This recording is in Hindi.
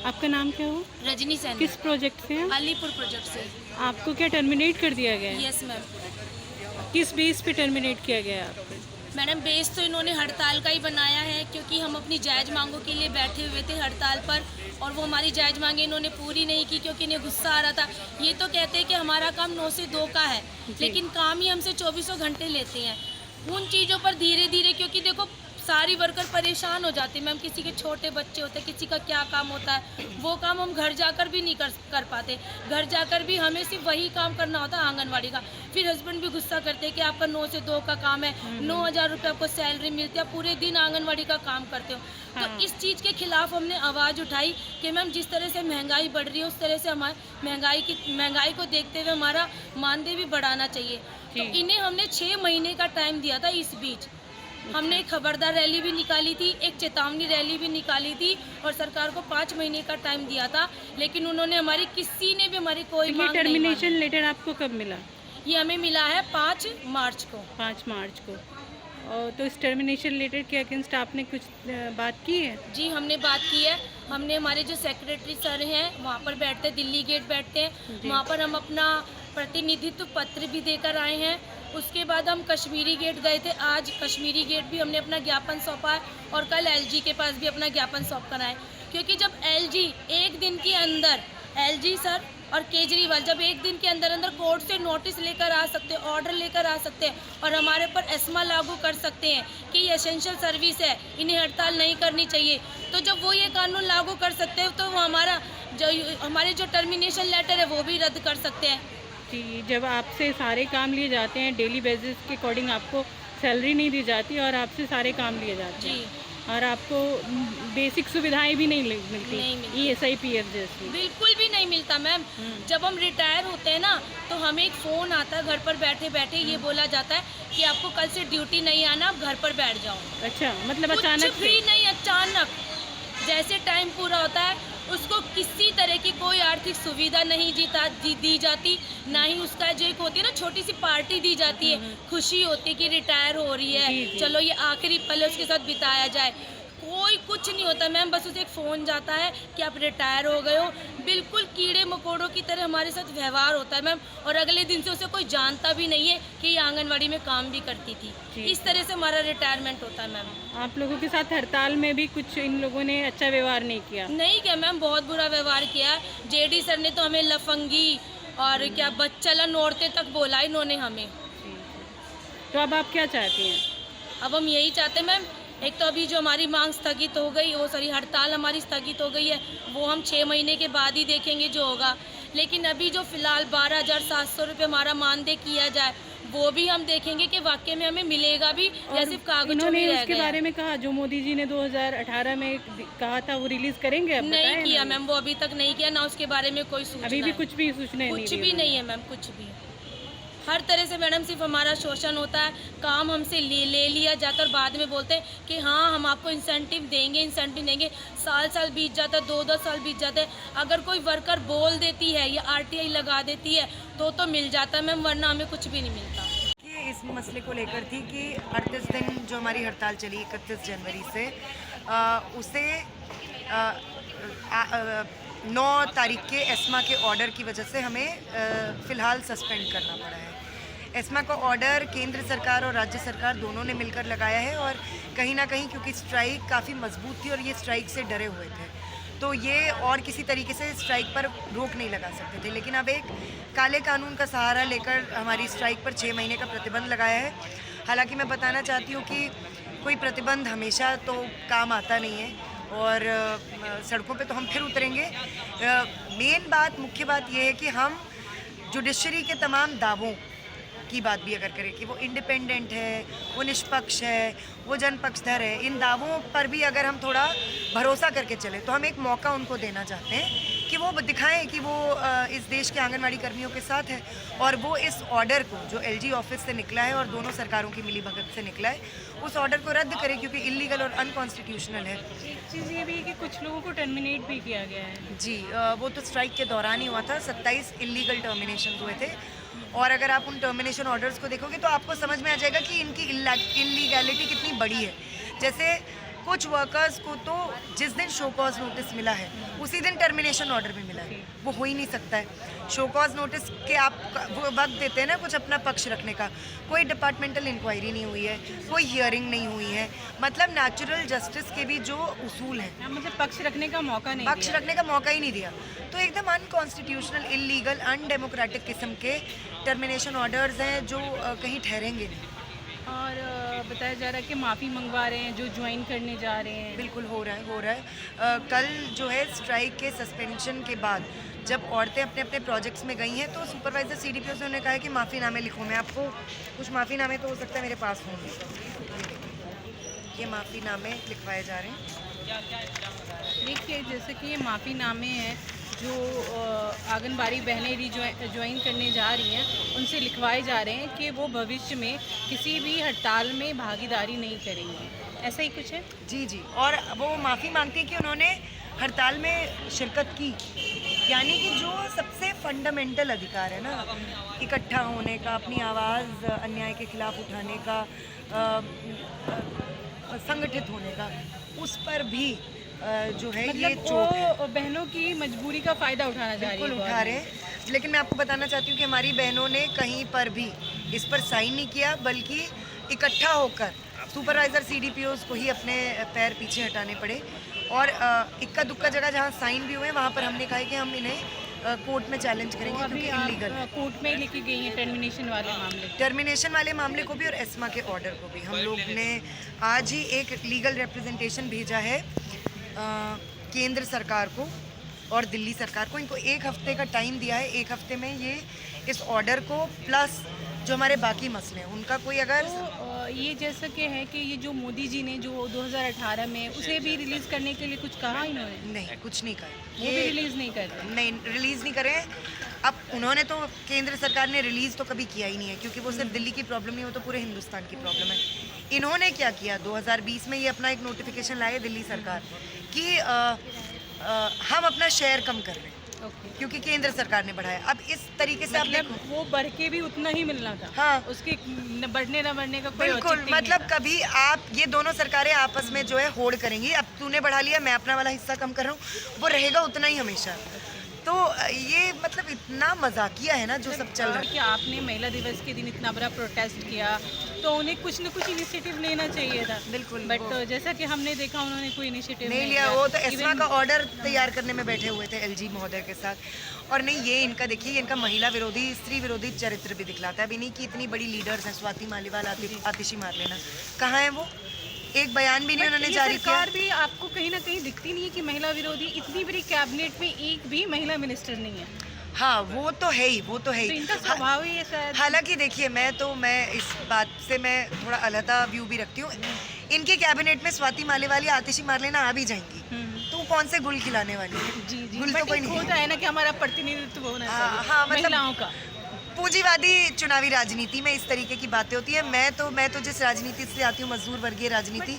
आपका नाम क्या हो? रजनी सैन। किस प्रोजेक्ट से हैं? अलीपुर प्रोजेक्ट से। आपको क्या टर्मिनेट कर दिया गया है? Yes ma'am. किस बेस पे टर्मिनेट किया गया है आपको? मैडम बेस तो इन्होंने हड़ताल का ही बनाया है, क्योंकि हम अपनी जायज़ मांगों के लिए बैठे हुए थे हड़ताल पर, और वो हमारी जायज़ मांगे इन्होंने पूरी नहीं की, क्योंकि इन्हें गुस्सा आ रहा था। ये तो कहते हैं कि हमारा काम 9 से 2 का है, लेकिन काम ही हमसे 24 घंटे लेते हैं। उन चीज़ों पर धीरे धीरे, क्योंकि देखो सारी वर्कर परेशान हो जाती है मैम, किसी के छोटे बच्चे होते हैं, किसी का क्या काम होता है, वो काम हम घर जाकर भी नहीं कर पाते। घर जाकर भी हमें सिर्फ वही काम करना होता है आंगनवाड़ी का। फिर हस्बैंड भी गुस्सा करते हैं कि आपका 9 से 2 का काम है, 9,000 रुपये आपको सैलरी मिलती है, पूरे दिन आंगनवाड़ी का काम करते हो। तो इस चीज़ के खिलाफ हमने आवाज़ उठाई कि मैम जिस तरह से महंगाई बढ़ रही है, उस तरह से हमारी महंगाई को देखते हुए हमारा मानदेय भी बढ़ाना चाहिए। तो इन्हें हमने 6 महीने का टाइम दिया था। इस बीच हमने एक खबरदार रैली भी निकाली थी, एक चेतावनी रैली भी निकाली थी, और सरकार को 5 महीने का टाइम दिया था, लेकिन उन्होंने हमारी किसी ने भी हमारी कोई मांग नहीं मानी। टर्मिनेशन लेटर आपको कब मिला? ये हमें मिला है 5 मार्च को। 5 मार्च को। और तो इस टर्मिनेशन लेटर के अगेंस्ट आपने कुछ बात की है? जी हमने बात की है। हमने हमारे जो सेक्रेटरी सर हैं वहाँ पर बैठते हैं, दिल्ली गेट बैठते हैं, वहाँ पर हम अपना प्रतिनिधित्व पत्र भी देकर आए हैं। उसके बाद हम कश्मीरी गेट गए थे, आज कश्मीरी गेट भी हमने अपना ज्ञापन सौंपा है, और कल एलजी के पास भी अपना ज्ञापन सौंप कर आए। क्योंकि जब एलजी एक दिन के अंदर, एलजी सर और केजरीवाल जब एक दिन के अंदर अंदर कोर्ट से नोटिस लेकर आ सकते हैं, ऑर्डर लेकर आ सकते हैं, और हमारे पर एस्मा लागू कर सकते हैं कि ये एसेंशियल सर्विस है, इन्हें हड़ताल नहीं करनी चाहिए, तो जब वो ये कानून लागू कर सकते हैं तो वो हमारे जो टर्मिनेशन लेटर है वो भी रद्द कर सकते हैं। जी, जब आपसे सारे काम लिए जाते हैं, डेली बेसिस के अकॉर्डिंग आपको सैलरी नहीं दी जाती और आपसे सारे काम लिए जाते हैं, और आपको बेसिक सुविधाएं भी नहीं मिलती, ESI PF जैसी बिल्कुल भी नहीं मिलता मैम। जब हम रिटायर होते हैं ना, तो हमें एक फ़ोन आता है, घर पर बैठे बैठे ये बोला जाता है कि आपको कल से ड्यूटी नहीं आना, आप घर पर बैठ जाओ। अच्छा, मतलब अचानक कुछ भी नहीं, अचानक जैसे टाइम पूरा होता है उसको किसी तरह की कोई आर्थिक सुविधा नहीं दी जाती, ना ही उसका जो एक होती है ना छोटी सी पार्टी दी जाती है, खुशी होती है कि रिटायर हो रही है, चलो ये आखिरी पल उसके साथ बिताया जाए। कोई कुछ नहीं होता मैम, बस उसे एक फ़ोन जाता है कि आप रिटायर हो गए हो। बिल्कुल कीड़े मकोड़ों की तरह हमारे साथ व्यवहार होता है मैम, और अगले दिन से उसे कोई जानता भी नहीं है कि ये आंगनवाड़ी में काम भी करती थी। इस तरह से हमारा रिटायरमेंट होता है मैम। आप लोगों के साथ हड़ताल में भी कुछ इन लोगों ने अच्छा व्यवहार नहीं किया? नहीं किया मैम, बहुत बुरा व्यवहार किया। जेडी सर ने तो हमें लफंगी और क्या बच्चलन औरतें तक बोला इन्होंने हमें। तो अब आप क्या चाहती हैं? अब हम यही चाहते हैं मैम, एक तो अभी जो हमारी मांग स्थगित हो गई, हड़ताल हमारी स्थगित हो गई है, वो हम 6 महीने के बाद ही देखेंगे जो होगा। लेकिन अभी जो फ़िलहाल 12,700 रुपये हमारा मानदेय किया जाए, वो भी हम देखेंगे कि वाकई में हमें मिलेगा भी या सिर्फ कागजों में रह उसके गया। बारे में कहा जो मोदी जी ने 2018 में कहा था वो रिलीज करेंगे? अब नहीं किया मैम, वो अभी तक नहीं किया, ना उसके बारे में कोई सूचना। अभी भी कुछ भी सूचना कुछ भी नहीं है मैम, कुछ भी। हर तरह से मैडम सिर्फ हमारा शोषण होता है, काम हमसे ले लिया जाता है, और बाद में बोलते हैं कि हाँ हम आपको इंसेंटिव देंगे। साल बीत जाता है, 2-2 साल बीत जाते हैं। अगर कोई वर्कर बोल देती है या RTI लगा देती है तो मिल जाता है मैम, वरना हमें कुछ भी नहीं मिलता। कि इस मसले को लेकर थी कि 38 दिन जो हमारी हड़ताल चली 31 जनवरी से, उसे 9 तारीख के एस्मा के ऑर्डर की वजह से हमें फ़िलहाल सस्पेंड करना पड़ा है। एस्मा का ऑर्डर केंद्र सरकार और राज्य सरकार दोनों ने मिलकर लगाया है, और कहीं ना कहीं क्योंकि स्ट्राइक काफ़ी मजबूत थी और ये स्ट्राइक से डरे हुए थे, तो ये और किसी तरीके से स्ट्राइक पर रोक नहीं लगा सकते थे। लेकिन अब एक काले कानून का सहारा लेकर हमारी स्ट्राइक पर 6 महीने का प्रतिबंध लगाया है। हालांकि मैं बताना चाहती हूँ कि कोई प्रतिबंध हमेशा तो काम आता नहीं है, और सड़कों पे तो हम फिर उतरेंगे। मुख्य बात ये है कि हम जुडिशरी के तमाम दावों की बात भी अगर करें कि वो इंडिपेंडेंट है, वो निष्पक्ष है, वो जनपक्षधर है, इन दावों पर भी अगर हम थोड़ा भरोसा करके चले तो हम एक मौका उनको देना चाहते हैं कि वो दिखाएं कि वो इस देश के आंगनवाड़ी कर्मियों के साथ है, और वो इस ऑर्डर को जो LG ऑफिस से निकला है और दोनों सरकारों की मिलीभगत से निकला है, उस ऑर्डर को रद्द करें, क्योंकि इलीगल और अनकॉन्स्टिट्यूशनल है। एक चीज़ ये भी है कि कुछ लोगों को टर्मिनेट भी किया गया है। जी, वो तो स्ट्राइक के दौरान ही हुआ था। 27 इलीगल टर्मिनेशन हुए थे, और अगर आप उन टर्मिनेशन ऑर्डर्स को देखोगे तो आपको समझ में आ जाएगा कि इनकी इलीगैलिटी कितनी बड़ी है। जैसे कुछ वर्कर्स को तो जिस दिन शो कॉज नोटिस मिला है उसी दिन टर्मिनेशन ऑर्डर भी मिला है। वो हो ही नहीं सकता है। शो कॉज नोटिस के आप वो वक्त देते हैं ना कुछ अपना पक्ष रखने का, कोई डिपार्टमेंटल इंक्वायरी नहीं हुई है, कोई हियरिंग नहीं हुई है, मतलब नेचुरल जस्टिस के भी जो उसूल हैं, मतलब पक्ष रखने का मौका नहीं पक्ष दिया। रखने का मौका ही नहीं दिया। तो एकदम अनकॉन्स्टिट्यूशनल, इलीगल, अनडेमोक्रेटिक किस्म के टर्मिनेशन ऑर्डर्स हैं जो कहीं ठहरेंगे नहीं। और बताया जा रहा है कि माफ़ी मंगवा रहे हैं जो ज्वाइन करने जा रहे हैं। बिल्कुल हो रहा है। कल जो है स्ट्राइक के सस्पेंशन के बाद जब औरतें अपने अपने प्रोजेक्ट्स में गई हैं तो सुपरवाइज़र CDPO से उन्होंने कहा है कि माफ़ीनामे लिखो। मैं आपको कुछ माफ़ीनामे तो हो सकता है मेरे पास होंगे, ये माफ़ीनामे लिखवाए जा रहे हैं। देखिए जैसे कि ये माफ़ीनामे हैं जो आंगनबाड़ी बहनें ज्वाइन करने जा रही हैं उनसे लिखवाए जा रहे हैं कि वो भविष्य में किसी भी हड़ताल में भागीदारी नहीं करेंगी, ऐसा ही कुछ है। जी जी, और वो माफ़ी मांगती है कि उन्होंने हड़ताल में शिरकत की, यानी कि जो सबसे फंडामेंटल अधिकार है ना, इकट्ठा होने का, अपनी आवाज़ अन्याय के खिलाफ उठाने का, संगठित होने का, उस पर भी जो है ये मतलब चोट है। वो बहनों की मजबूरी का फ़ायदा उठाना चाह रही है। बिल्कुल उठा रहे हैं, लेकिन मैं आपको बताना चाहती हूँ कि हमारी बहनों ने कहीं पर भी इस पर साइन नहीं किया, बल्कि इकट्ठा होकर सुपरवाइज़र CDPOs को ही अपने पैर पीछे हटाने पड़े। और इक्का दुक्का जगह जहाँ साइन भी हुए वहाँ पर हमने कहा है कि हम इन्हें कोर्ट में चैलेंज करेंगे तो अभी क्योंकि इलीगल है। कोर्ट में लेके गई हैं टर्मिनेशन वाले मामले को भी और एस्मा के ऑर्डर को भी। हम लोग ने आज ही एक लीगल रिप्रेजेंटेशन भेजा है केंद्र सरकार को और दिल्ली सरकार को। इनको 1 हफ्ते का टाइम दिया है। 1 हफ्ते में ये इस ऑर्डर को प्लस जो हमारे बाकी मसले हैं उनका कोई अगर ये जैसा कि है कि ये जो मोदी जी ने जो 2018 में उसे भी रिलीज़ करने के लिए कुछ कहा इन्होंने? नहीं, कुछ नहीं कहा, वो भी रिलीज़ नहीं करते। नहीं रिलीज़ नहीं करें। अब उन्होंने तो, केंद्र सरकार ने रिलीज़ तो कभी किया ही नहीं है, क्योंकि वो सिर्फ दिल्ली की प्रॉब्लम नहीं, वो तो पूरे हिंदुस्तान की प्रॉब्लम है। इन्होंने क्या किया, 2020 में ये अपना एक नोटिफिकेशन लाए दिल्ली सरकार कि हम अपना शेयर कम कर रहे हैं क्योंकि केंद्र सरकार ने बढ़ाया। अब इस तरीके से मतलब वो बढ़ के भी उतना ही मिलना था। हाँ, उसके बढ़ने ना बढ़ने का कोई बिल्कुल, औचित्य नहीं मतलब था। कभी आप ये दोनों सरकारें आपस में जो है होड़ करेंगी। अब तूने बढ़ा लिया, मैं अपना वाला हिस्सा कम कर रहा हूँ, वो रहेगा उतना ही हमेशा। तो ये मतलब इतना मजाकिया है ना जो सब चल रहा है। कि आपने महिला दिवस के दिन इतना बड़ा प्रोटेस्ट किया तो उन्हें कुछ न कुछ इनिशिएटिव लेना चाहिए था। बिल्कुल, बट जैसा कि हमने देखा उन्होंने कोई इनिशिएटिव नहीं लिया। वो तो एस्मा का ऑर्डर तैयार करने में बैठे हुए थे LG महोदय के साथ। और नहीं, ये इनका देखिए, ये इनका महिला विरोधी, स्त्री विरोधी चरित्र भी दिखलाता है। अभी नहीं कि इतनी बड़ी लीडर्स हैं, स्वाति मालीवाल, आतिशी मारलेना, कहाँ है वो? एक बयान भी नहीं उन्होंने जारी किया। सरकार भी आपको कहीं ना कहीं दिखती नहीं है कि महिला विरोधी, इतनी बड़ी कैबिनेट में एक भी महिला मिनिस्टर नहीं है। हाँ, वो तो है ही, वो तो है तो ही। इनका स्वभाव ही है शायद। हालांकि देखिए, मैं इस बात से मैं थोड़ा अलहदा व्यू भी रखती हूँ। इनके कैबिनेट में स्वाति मालीवाल या आतिशी मारलेना आ भी जाएंगी तो कौन से गुल खिलाने वाली है? जी जी, गुल तो कोई नहीं होता है ना कि हमारा प्रतिनिधित्व होना चाहिए। हाँ, मतलब महिलाओं का। पूंजीवादी चुनावी राजनीति में इस तरीके की बातें होती है। मैं तो जिस राजनीति से आती हूँ, मजदूर वर्गीय राजनीति,